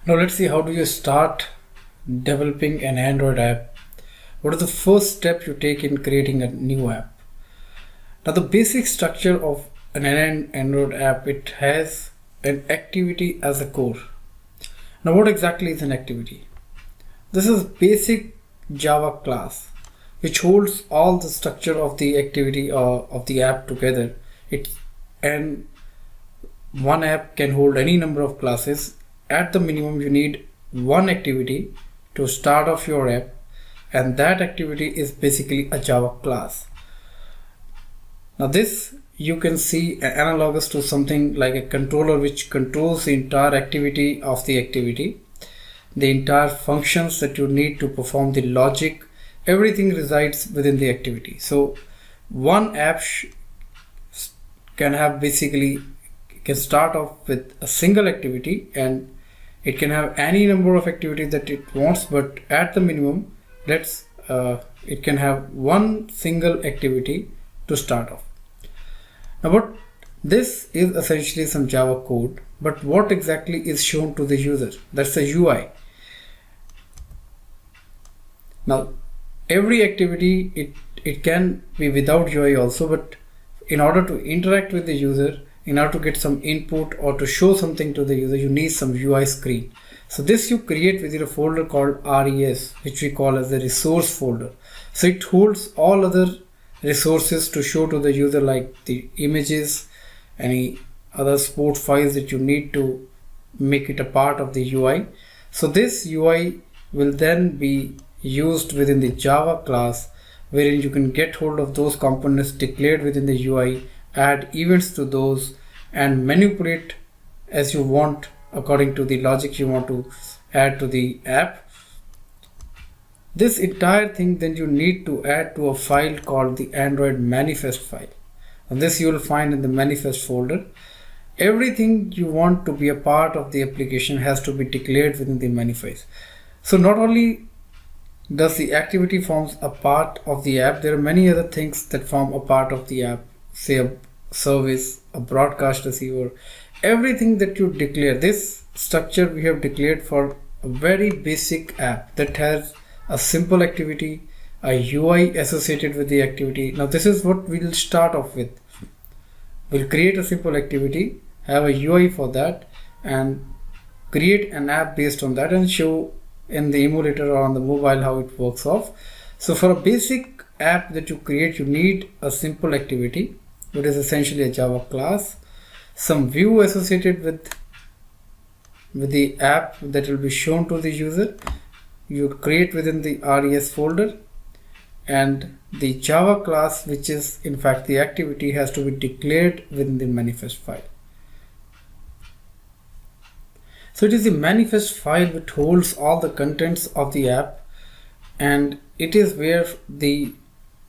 Now let's see, how do you start developing an Android app? What is the first step you take in creating a new app? Now the basic structure of an Android app, it has an activity as a core. Now what exactly is an activity? This is basic Java class which holds all the structure of the activity or of the app together. And one app can hold any number of classes. At the minimum, you need one activity to start off your app, and that activity is basically a Java class. Now this you can see analogous to something like a controller which controls the entire activity of the activity, the entire functions that you need to perform the logic. Everything resides within the activity. So one app can have basically can start off with a single activity, and it can have any number of activities that it wants, but at the minimum it can have one single activity to start off. Now this is essentially some Java code, but what exactly is shown to the user? That's the UI. Now every activity, it can be without UI also, but in order to interact with the user, in order to get some input or to show something to the user, you need some UI screen. So this you create within a folder called res, which we call as the resource folder. So it holds all other resources to show to the user, like the images, any other support files that you need to make it a part of the UI. So this UI will then be used within the Java class, wherein you can get hold of those components declared within the UI, add events to those, and manipulate as you want according to the logic you want to add to the app. This entire thing then you need to add to a file called the Android manifest file, and this you will find in the manifest folder. Everything you want to be a part of the application has to be declared within the manifest. So not only does the activity forms a part of the app, there are many other things that form a part of the app, say a service, a broadcast receiver, everything that you declare. This structure we have declared for a very basic app that has a simple activity, a UI associated with the activity. Now this is what we'll start off with. We'll create a simple activity, have a UI for that, and create an app based on that and show in the emulator or on the mobile how it works off. So for a basic app that you create, you need a simple activity, which is essentially a Java class, some view associated with the app that will be shown to the user. You create within the res folder, and the Java class, which is in fact the activity, has to be declared within the manifest file. So it is the manifest file which holds all the contents of the app, and it is where the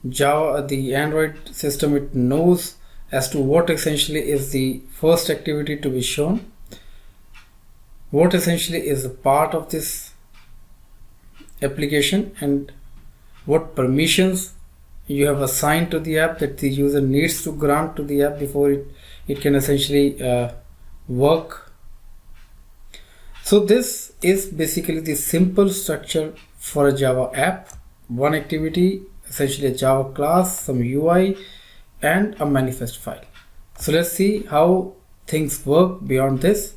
Android system, it knows as to what essentially is the first activity to be shown, what essentially is a part of this application, and what permissions you have assigned to the app that the user needs to grant to the app before it can essentially work. So this is basically the simple structure for a Java app: one activity, essentially a Java class, some UI, and a manifest file. So let's see how things work beyond this.